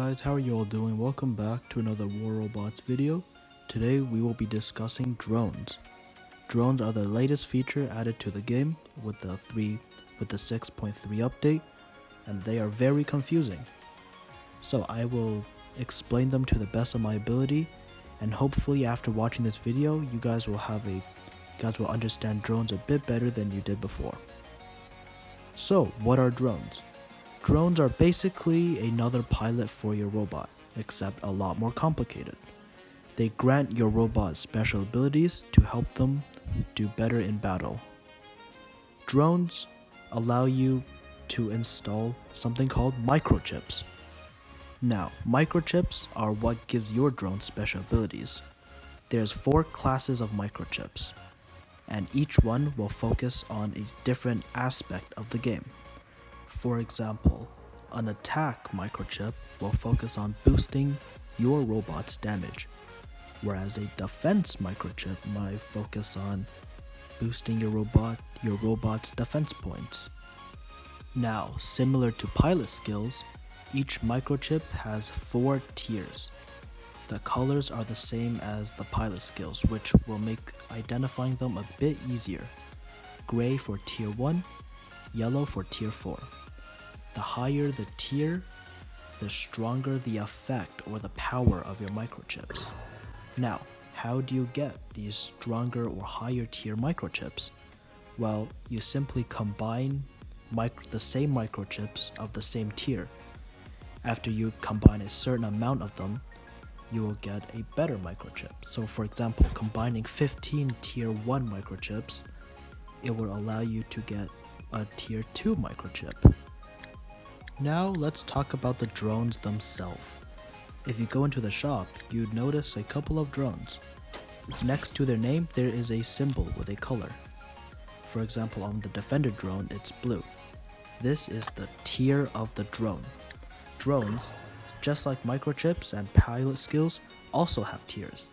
guys, how are you all doing? Welcome back to another War Robots video. Today we will be discussing drones. Drones are the latest feature added to the game with the 6.3 update, and they are very confusing. So I will explain them to the best of my ability, and hopefully after watching this video, you guys will understand drones a bit better than you did before. So, what are drones? Drones are basically another pilot for your robot, except a lot more complicated. They grant your robot special abilities to help them do better in battle. Drones allow you to install something called microchips. Now, microchips are what gives your drone special abilities. There's 4 classes of microchips, and each one will focus on a different aspect of the game. For example, an attack microchip will focus on boosting your robot's damage, whereas a defense microchip might focus on boosting your robot's defense points. Now, similar to pilot skills, each microchip has 4 tiers. The colors are the same as the pilot skills, which will make identifying them a bit easier. Gray for tier 1, yellow for tier 4. The higher the tier, the stronger the effect or the power of your microchips. Now, how do you get these stronger or higher tier microchips? Well, you simply combine the same microchips of the same tier. After you combine a certain amount of them, you will get a better microchip. So for example, combining 15 tier 1 microchips, it will allow you to get a tier 2 microchip. Now let's talk about the drones themselves. If you go into the shop, you'd notice a couple of drones. Next to their name, there is a symbol with a color. For example, on the Defender drone, it's blue. This is the tier of the drone. Drones, just like microchips and pilot skills, also have tiers.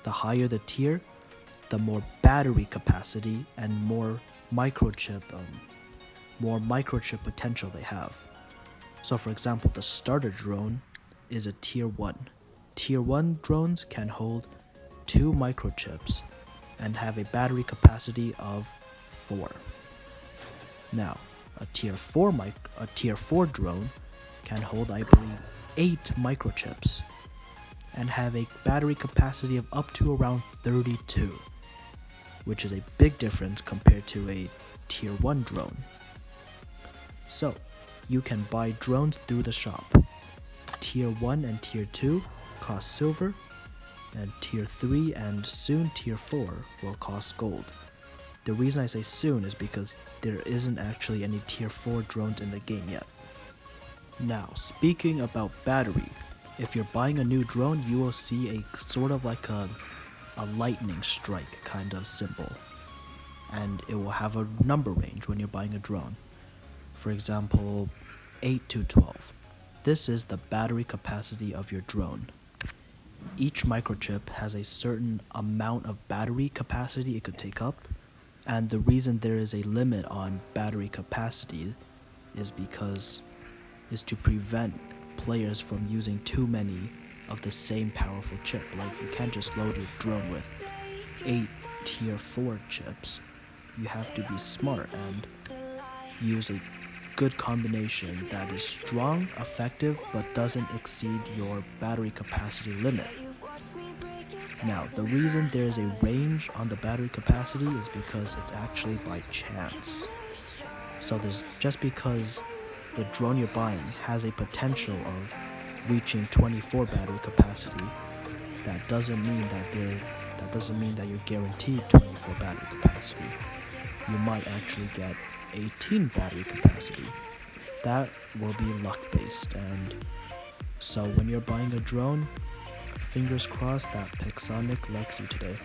The higher the tier, the more battery capacity and more microchip potential they have. So for example, the starter drone is a tier 1. Tier 1 drones can hold 2 microchips and have a battery capacity of 4. Now, a tier 4 drone can hold, I believe, 8 microchips and have a battery capacity of up to around 32, which is a big difference compared to a tier 1 drone. So, you can buy drones through the shop. Tier 1 and Tier 2 cost silver, and Tier 3 and soon Tier 4 will cost gold. The reason I say soon is because there isn't actually any Tier 4 drones in the game yet. Now, speaking about battery, if you're buying a new drone, you will see a sort of like a lightning strike kind of symbol, and it will have a number range when you're buying a drone. For example, 8 to 12. This is the battery capacity of your drone. Each microchip has a certain amount of battery capacity it could take up, and the reason there is a limit on battery capacity is to prevent players from using too many of the same powerful chip. Like, you can't just load your drone with 8 tier 4 chips. You have to be smart and use a good combination that is strong, effective, but doesn't exceed your battery capacity limit. Now, the reason there is a range on the battery capacity is because it's actually by chance. So just because the drone you're buying has a potential of reaching 24 battery capacity, that doesn't mean that you're guaranteed 24 battery capacity. You might actually get 18 battery capacity. That will be luck based, and so when you're buying a drone, fingers crossed that Pixonic likes you today.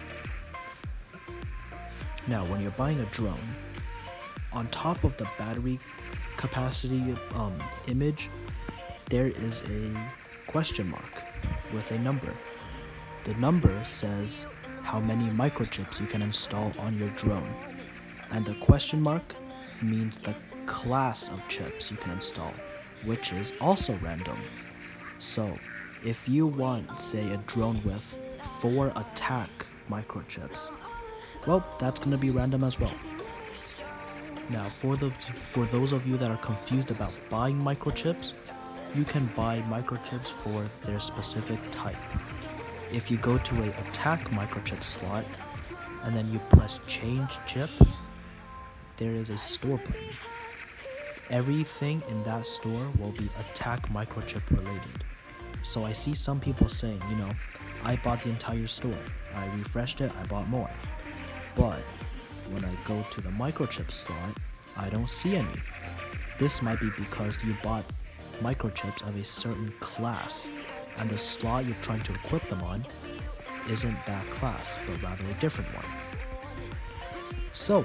Now, when you're buying a drone, on top of the battery capacity image, there is a question mark with a number. The number says how many microchips you can install on your drone, and the question mark means the class of chips you can install, which is also random. So, if you want, say, a drone with 4 attack microchips, well, that's going to be random as well. Now, for those of you that are confused about buying microchips, you can buy microchips for their specific type. If you go to a attack microchip slot and then you press change chip, there is a store button. Everything in that store will be attack microchip related. So I see some people saying, I bought the entire store. I refreshed it, I bought more. But when I go to the microchip slot, I don't see any. This might be because you bought microchips of a certain class, and the slot you're trying to equip them on isn't that class, but rather a different one. So,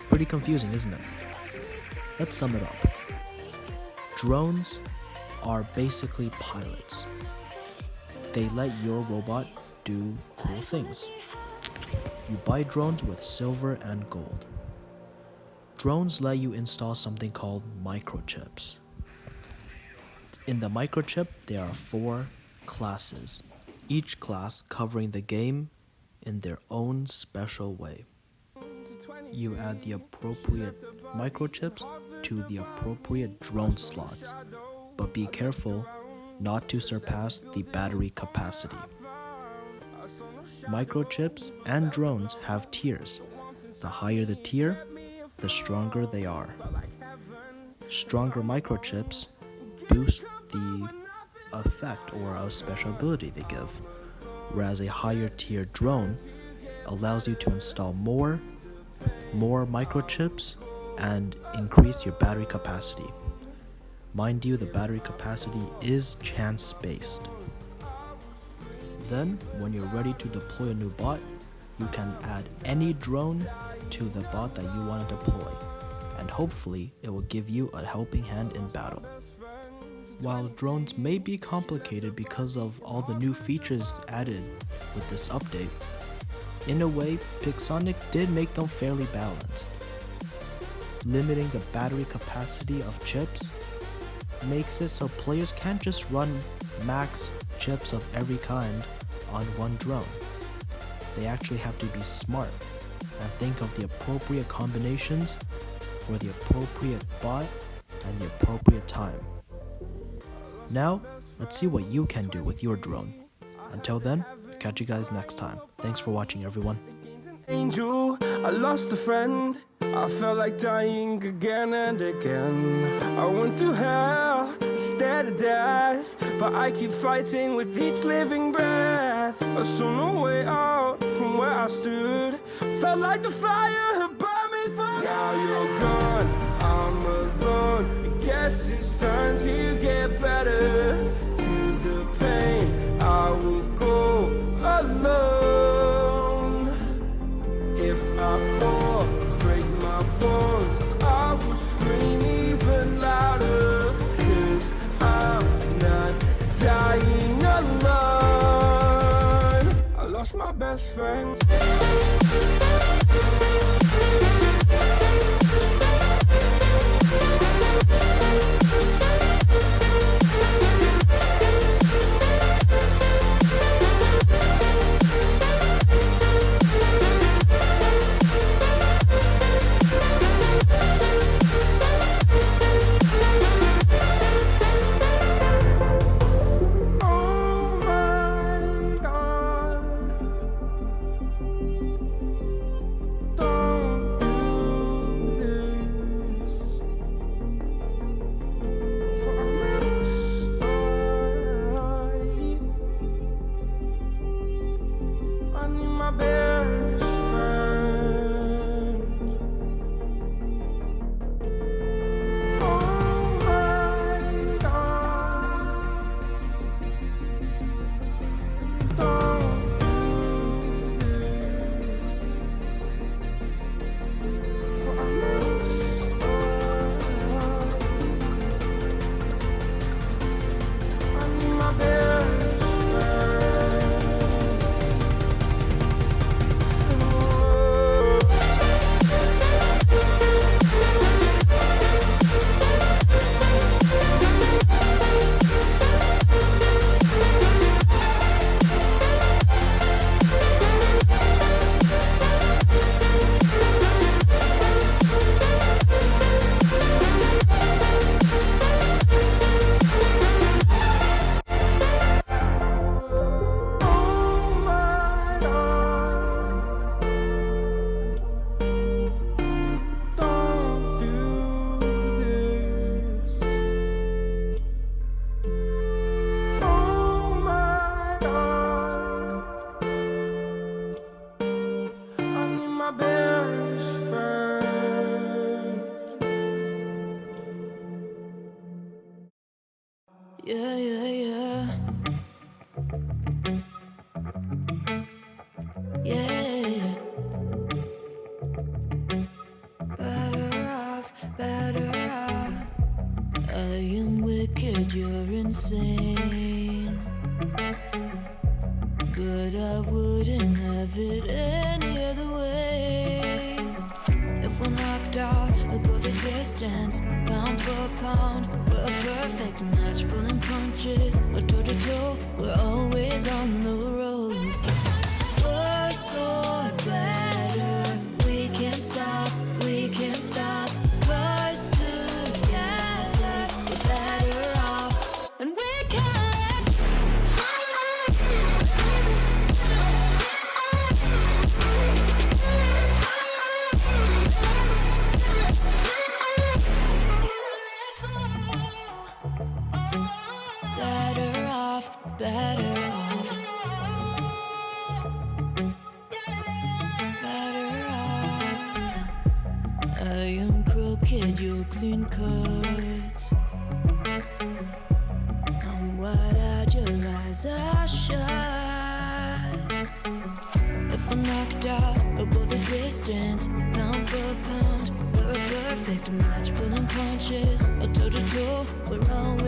pretty confusing, isn't it? Let's sum it up. Drones are basically pilots. They let your robot do cool things. You buy drones with silver and gold. Drones let you install something called microchips. In the microchip, there are 4 classes, each class covering the game in their own special way. You add the appropriate microchips to the appropriate drone slots, but be careful not to surpass the battery capacity. Microchips and drones have tiers. The higher the tier, the stronger they are. Stronger microchips boost the effect or a special ability they give, whereas a higher tier drone allows you to install more microchips and increase your battery capacity. Mind you, the battery capacity is chance-based. Then, when you're ready to deploy a new bot, you can add any drone to the bot that you want to deploy, and hopefully it will give you a helping hand in battle. While drones may be complicated because of all the new features added with this update, in a way, Pixonic did make them fairly balanced. Limiting the battery capacity of chips makes it so players can't just run max chips of every kind on one drone. They actually have to be smart and think of the appropriate combinations for the appropriate bot and the appropriate time. Now, let's see what you can do with your drone. Until then, catch you guys next time. Thanks for watching, everyone. Angel, I lost a friend. I felt like dying again and again. I went through hell instead of death, but I keep fighting with each living breath. I saw no way out from where I stood. Felt like the fire had burned me for. Now you're gone, I'm alone. I guess it's time to get better. Through the pain, I will go alone. If I fall, break my bones, I will scream even louder. 'Cause I'm not dying alone. I lost my best friend. I wouldn't have it any other way. If we're knocked out, we'll go the distance, pound for pound. We're a perfect match, pulling punches, but toe to toe, we're always on the road. We're so better, we can't stop, we can't stop. Cause together, we're better off, and we can. Better off, better off, better off. I am crooked, you're clean cuts. I'm wide-eyed, your eyes are shut. If we're knocked out, we'll go the distance, pound for pound. We're a perfect match, pulling punches, a toe to toe. We're always